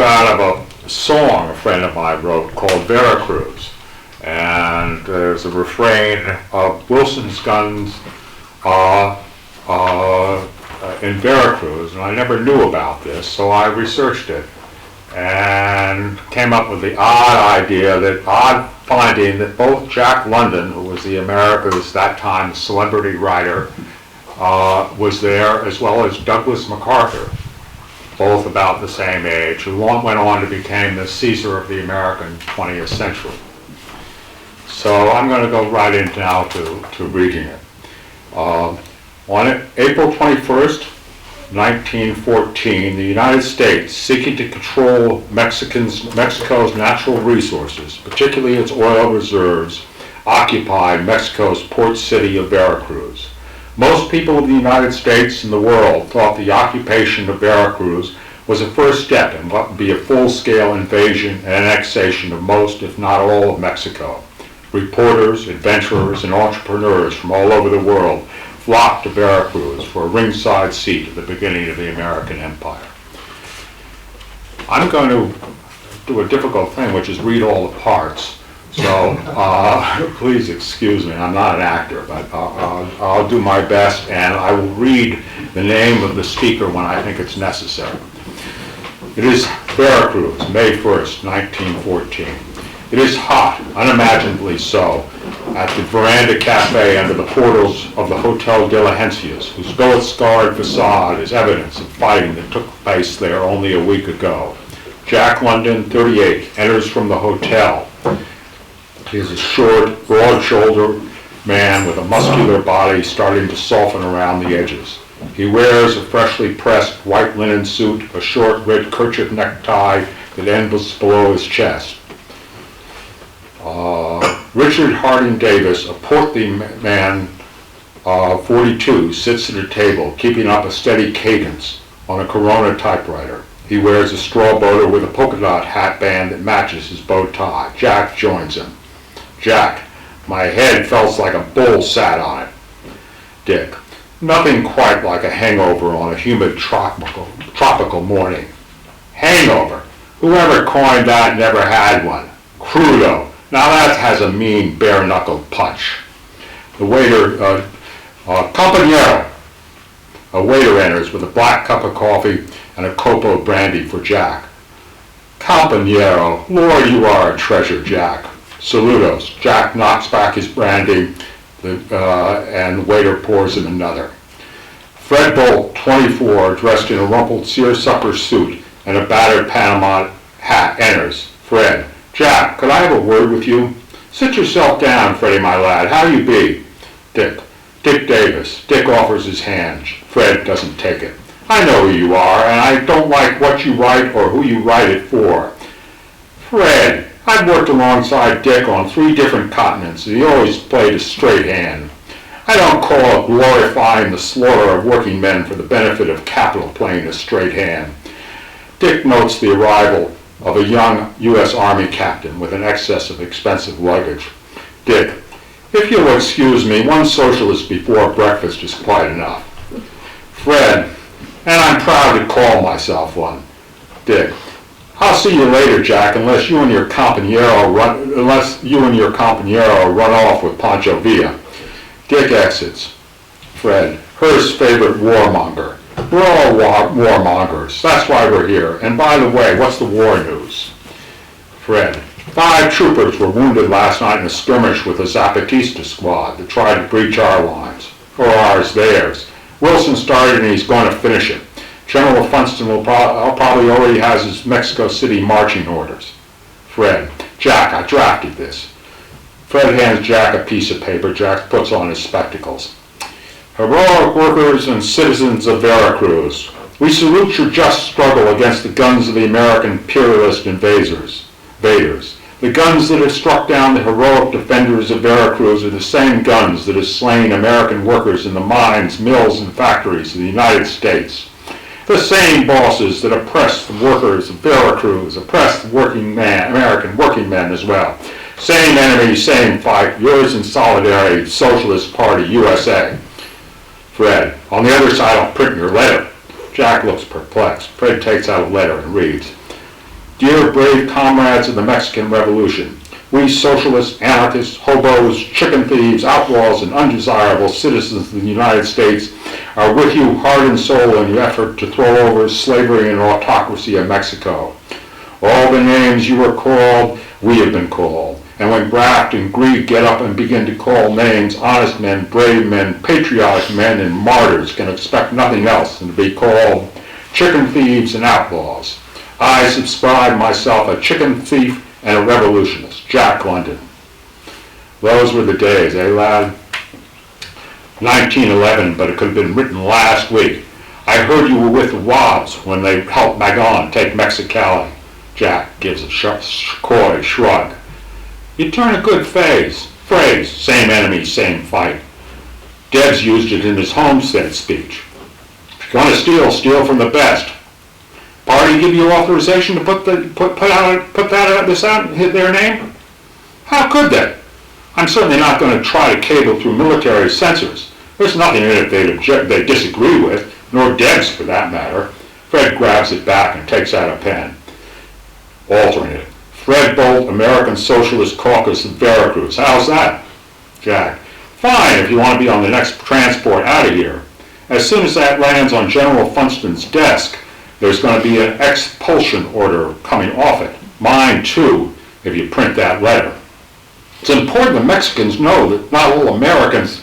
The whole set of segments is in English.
out of a song a friend of mine wrote called Vera Cruz. And there's a refrain of Wilson's guns in Vera Cruz, and I never knew about this, so I researched it and came up with the odd finding that both Jack London, who was the America's, that time, celebrity writer, was there, as well as Douglas MacArthur, both about the same age, who went on to become the Caesar of the American 20th century. So I'm going to go right in now to reading it. On April 21st, 1914, the United States, seeking to control Mexico's natural resources, particularly its oil reserves, occupied Mexico's port city of Vera Cruz. Most people of the United States and the world thought the occupation of Vera Cruz was a first step in what would be a full-scale invasion and annexation of most, if not all, of Mexico. Reporters, adventurers, and entrepreneurs from all over the world flocked to Vera Cruz for a ringside seat at the beginning of the American Empire. I'm going to do a difficult thing, which is read all the parts. So please excuse me, I'm not an actor, but I'll do my best, and I will read the name of the speaker when I think it's necessary. It is Vera Cruz, May 1st, 1914. It is hot, unimaginably so, at the Veranda Cafe under the portals of the Hotel Diligencias, whose bullet-scarred facade is evidence of fighting that took place there only a week ago. Jack London, 38, enters from the hotel. He is a short, broad-shouldered man with a muscular body starting to soften around the edges. He wears a freshly pressed white linen suit, a short red kerchief necktie that ends below his chest. Richard Harding Davis, a portly man, 42, sits at a table, keeping up a steady cadence on a Corona typewriter. He wears a straw boater with a polka dot hat band that matches his bow tie. Jack joins him. Jack, my head felt like a bull sat on it. Dick, nothing quite like a hangover on a humid tropical morning. Hangover? Whoever coined that never had one. Crudo. Now that has a mean, bare-knuckled punch. The waiter, compañero. A waiter enters with a black cup of coffee and a copo of brandy for Jack. Compañero, Lord, you are a treasure, Jack. Saludos. Jack knocks back his brandy, and the waiter pours him another. Fred Bolt, 24, dressed in a rumpled seersucker suit and a battered Panama hat, enters. Fred, Jack, could I have a word with you? Sit yourself down, Freddie, my lad. How you be? Dick Davis. Dick offers his hand. Fred doesn't take it. I know who you are, and I don't like what you write or who you write it for. Fred, I've worked alongside Dick on 3 different continents, and he always played a straight hand. I don't call it glorifying the slaughter of working men for the benefit of capital playing a straight hand. Dick notes the arrival of a young U.S. Army captain with an excess of expensive luggage. Dick, if you'll excuse me, one socialist before breakfast is quite enough. Fred, and I'm proud to call myself one. Dick, I'll see you later, Jack, unless you and your compañero run off with Pancho Villa. Dick exits. Fred, Hearst's favorite warmonger. We're all warmongers. That's why we're here. And by the way, what's the war news? Fred, 5 troopers were wounded last night in a skirmish with the Zapatista squad that tried to breach our lines. Or ours, theirs. Wilson started and he's going to finish it. General Funston probably already has his Mexico City marching orders. Fred, Jack, I drafted this. Fred hands Jack a piece of paper. Jack puts on his spectacles. Heroic workers and citizens of Vera Cruz, we salute your just struggle against the guns of the American imperialist invaders. The guns that have struck down the heroic defenders of Vera Cruz are the same guns that have slain American workers in the mines, mills, and factories of the United States. The same bosses that oppressed the workers of Vera Cruz oppressed the American working men as well. Same enemy, same fight, yours in solidarity, Socialist Party, USA. Fred, on the other side I'll print your letter. Jack looks perplexed. Fred takes out a letter and reads, Dear brave comrades of the Mexican Revolution, we socialists, anarchists, hobos, chicken thieves, outlaws, and undesirable citizens of the United States are with you heart and soul in your effort to throw over slavery and autocracy of Mexico. All the names you were called, we have been called. And when graft and greed get up and begin to call names, honest men, brave men, patriotic men, and martyrs can expect nothing else than to be called chicken thieves and outlaws. I subscribe myself a chicken thief and a revolutionist, Jack London. Those were the days, eh, lad? 1911, but it could have been written last week. I heard you were with the Wobbs when they helped Magon take Mexicali. Jack gives a coy shrug. You turn a good phrase, same enemy, same fight. Debs used it in his homestead speech. If you want to steal, steal from the best. Party give you authorization to put this out in their name? How could they? I'm certainly not going to try to cable through military censors. There's nothing in it they disagree with, nor Debs for that matter. Fred grabs it back and takes out a pen. Altering it. Fred Bolt, American Socialist Caucus of Vera Cruz. How's that? Jack. Fine if you want to be on the next transport out of here. As soon as that lands on General Funston's desk, there's going to be an expulsion order coming off it. Mine too, if you print that letter. It's important that Mexicans know that not all Americans,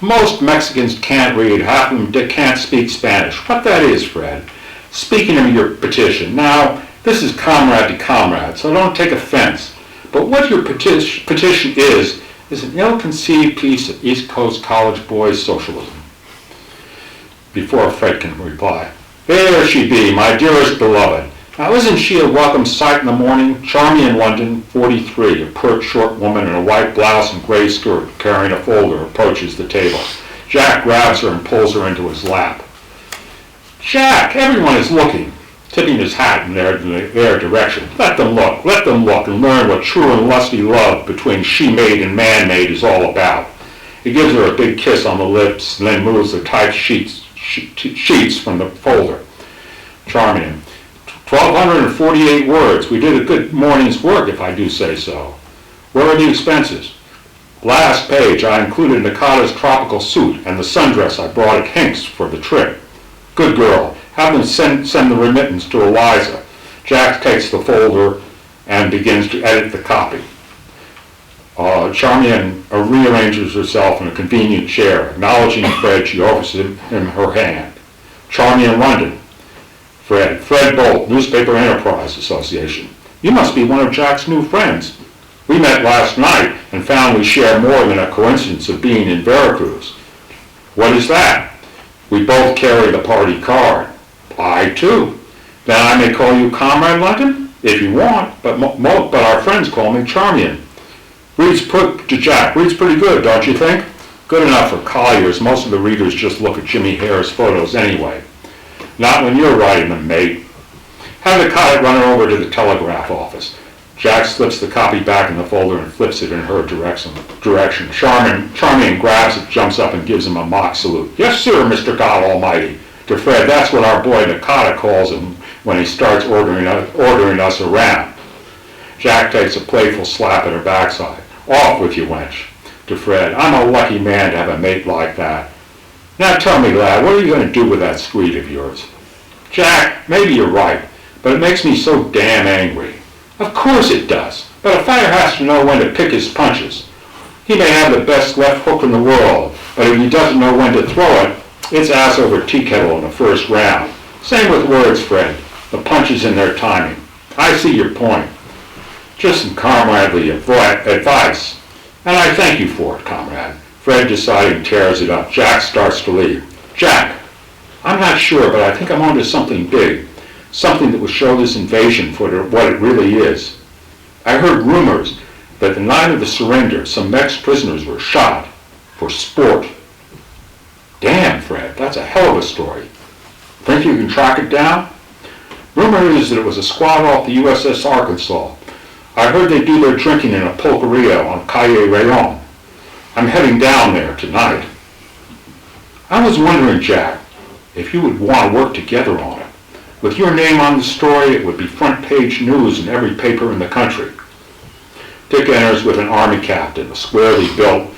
most Mexicans can't read, half of them can't speak Spanish. What that is, Fred. Speaking of your petition, now, this is comrade to comrade, so don't take offense. But what your petition is an ill-conceived piece of East Coast college boys' socialism. Before Fred can reply, there she be, my dearest beloved. Now isn't she a welcome sight in the morning? Charmian London, 43, a pert short woman in a white blouse and gray skirt, carrying a folder, approaches the table. Jack grabs her and pulls her into his lap. Jack, everyone is looking, tipping his hat in their direction. Let them look, and learn what true and lusty love between she-made and man-made is all about. He gives her a big kiss on the lips and then moves the typed sheets from the folder. Charmian, 1,248 words. We did a good morning's work, if I do say so. Where are the expenses? Last page, I included Nakata's tropical suit and the sundress I brought at Hinks for the trip. Good girl. Have them send the remittance to Eliza. Jack takes the folder and begins to edit the copy. Charmian rearranges herself in a convenient chair. Acknowledging Fred, she offers him her hand. Charmian London. Fred Bolt, Newspaper Enterprise Association. You must be one of Jack's new friends. We met last night and found we share more than a coincidence of being in Vera Cruz. What is that? We both carry the party card. I too. Then I may call you Comrade London, if you want, but our friends call me Charmian. Reads pretty good, don't you think? Good enough for colliers. Most of the readers just look at Jimmy Hare's photos anyway. Not when you're writing them, mate. Have the cot run her over to the telegraph office. Jack slips the copy back in the folder and flips it in her direction. Charmian grabs it, jumps up, and gives him a mock salute. Yes, sir, Mr. God Almighty. To Fred, that's what our boy Nakata calls him when he starts ordering us around. Jack takes a playful slap at her backside. Off with you, wench. To Fred, I'm a lucky man to have a mate like that. Now tell me, lad, what are you going to do with that screed of yours? Jack, maybe you're right, but it makes me so damn angry. Of course it does, but a fighter has to know when to pick his punches. He may have the best left hook in the world, but if he doesn't know when to throw it, it's ass over tea kettle in the first round. Same with words, Fred. The punches in their timing. I see your point. Just some comradely advice, and I thank you for it, comrade. Fred deciding tears it up. Jack starts to leave. Jack, I'm not sure, but I think I'm onto something big. Something that will show this invasion for what it really is. I heard rumors that the night of the surrender, some Mex prisoners were shot for sport. Damn, Fred, that's a hell of a story. Think you can track it down? Rumor is that it was a squad off the USS Arkansas. I heard they do their drinking in a pulperia on Calle Rayon. I'm heading down there tonight. I was wondering, Jack, if you would want to work together on it. With your name on the story, it would be front page news in every paper in the country. Dick enters with an army captain, squarely built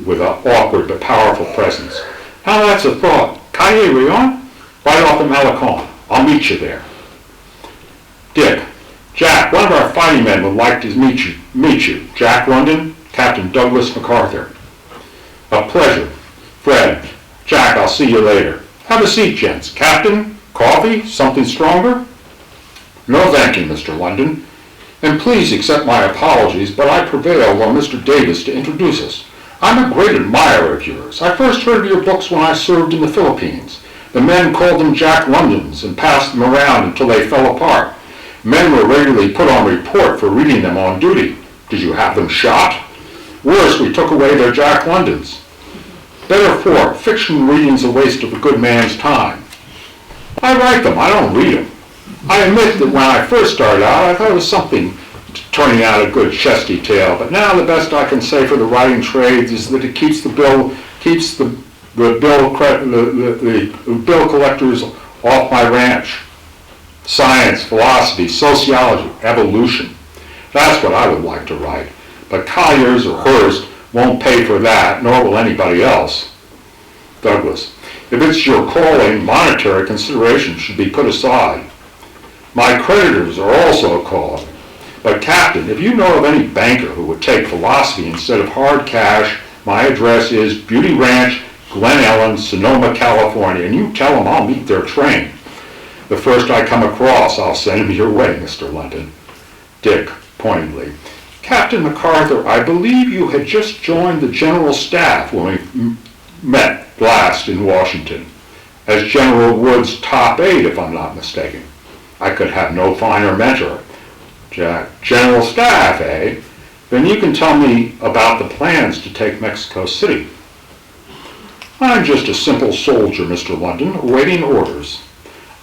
with an awkward but powerful presence. Now that's a thought. Calle Rayon? Right off the Malecon. I'll meet you there. Dick. Jack, one of our fighting men would like to meet you. Jack London, Captain Douglas MacArthur. A pleasure. Fred. Jack, I'll see you later. Have a seat, gents. Captain, coffee? Something stronger? No, thank you, Mr. London. And please accept my apologies, but I prevailed on Mr. Davis to introduce us. I'm a great admirer of yours. I first heard of your books when I served in the Philippines. The men called them Jack Londons and passed them around until they fell apart. Men were regularly put on report for reading them on duty. Did you have them shot? Worse, we took away their Jack Londons. Better for fiction reading's a waste of a good man's time. I write them, I don't read them. I admit that when I first started out, I thought it was something turning out a good chesty tale, but now the best I can say for the writing trades is that it keeps the bill collectors off my ranch. Science, philosophy, sociology, evolution. That's what I would like to write. But Collier's or Hearst won't pay for that, nor will anybody else. Douglas. If it's your calling, monetary considerations should be put aside. My creditors are also a calling. But Captain, if you know of any banker who would take philosophy instead of hard cash, my address is Beauty Ranch, Glen Ellen, Sonoma, California, and you tell them I'll meet their train. The first I come across, I'll send him your way, Mr. London. Dick, pointedly. Captain MacArthur, I believe you had just joined the General Staff when we met last in Washington, as General Wood's top aide, if I'm not mistaken. I could have no finer mentor. Jack, General Staff, eh? Then you can tell me about the plans to take Mexico City. I'm just a simple soldier, Mr. London, awaiting orders.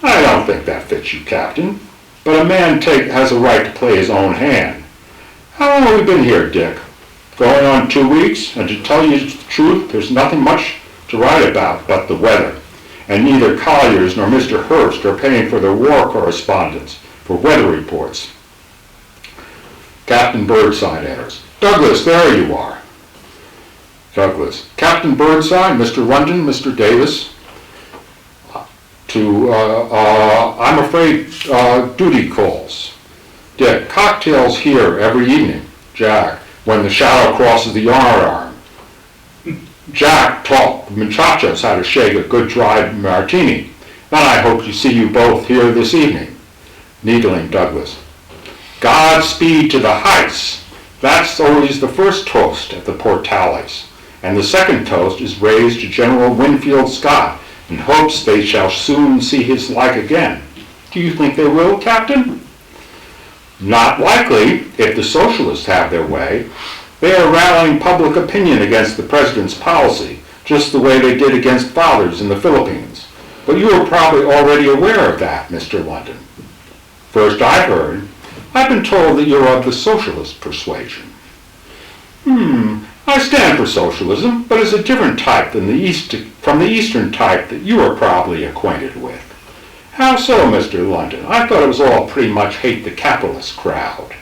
I don't think that fits you, Captain, but a man has a right to play his own hand. How long have we been here, Dick? Going on 2 weeks, and to tell you the truth, there's nothing much to write about but the weather, and neither Collier's nor Mr. Hearst are paying for their war correspondence for weather reports. Captain Burnside enters. Douglas, there you are. Douglas. Captain Burnside, Mr. London, Mr. Davis. I'm afraid, duty calls. Dick, cocktails here every evening. Jack, when the shadow crosses the yardarm. Jack taught the muchachos how to shake a good dry martini. Then I hope to see you both here this evening. Needling Douglas. Godspeed to the heights. That's always the first toast at the Portales. And the second toast is raised to General Winfield Scott in hopes they shall soon see his like again. Do you think they will, Captain? Not likely, if the socialists have their way. They are rallying public opinion against the president's policy, just the way they did against fathers in the Philippines. But you are probably already aware of that, Mr. London. First I've heard. I've been told that you're of the socialist persuasion. I stand for socialism, but it's a different type from the Eastern type that you are probably acquainted with. How so, Mr. London? I thought it was all pretty much hate the capitalist crowd.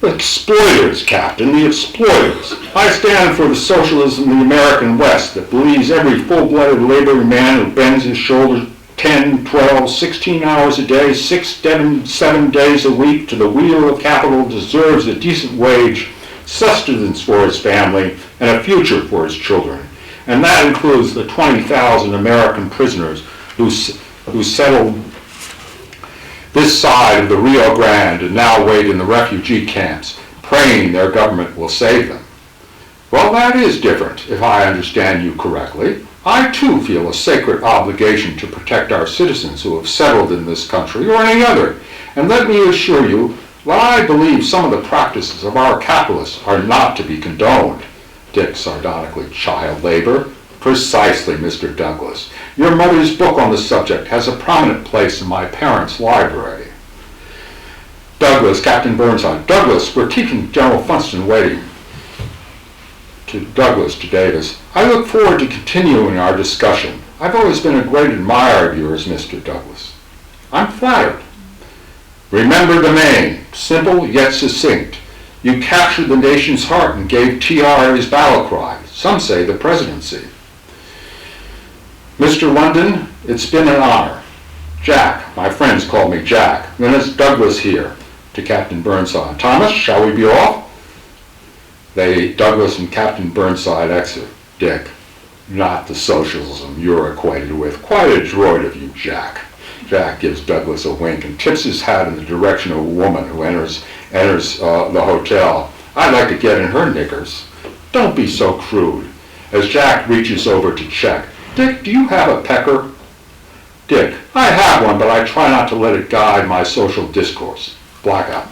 Exploiters, Captain, the exploiters. I stand for the socialism of the American West that believes every full-blooded laboring man who bends his shoulders 10, 12, 16 hours a day, 6, 7 days a week to the wheel of capital deserves a decent wage, sustenance for his family, and a future for his children. And that includes the 20,000 American prisoners who settled this side of the Rio Grande and now wait in the refugee camps, praying their government will save them. Well, that is different, if I understand you correctly. I too feel a sacred obligation to protect our citizens who have settled in this country or any other. And let me assure you, while I believe some of the practices of our capitalists are not to be condoned, Dick sardonically, child labor. Precisely, Mr. Douglas. Your mother's book on the subject has a prominent place in my parents' library. Douglas, Captain Burnside. Douglas, we're keeping General Funston waiting. To Douglas, to Davis. I look forward to continuing our discussion. I've always been a great admirer of yours, Mr. Douglas. I'm flattered. Remember the main, simple yet succinct. You captured the nation's heart and gave TR his battle cry. Some say the presidency. Mr. London, it's been an honor. Jack, my friends call me Jack. Then it's Douglas here, to Captain Burnside. Thomas, shall we be off? Douglas and Captain Burnside exit. Dick, not the socialism you're acquainted with. Quite a droid of you, Jack. Jack gives Douglas a wink and tips his hat in the direction of a woman who enters the hotel. I'd like to get in her knickers. Don't be so crude. As Jack reaches over to check, Dick, do you have a pecker? Dick, I have one, but I try not to let it guide my social discourse. Blackout.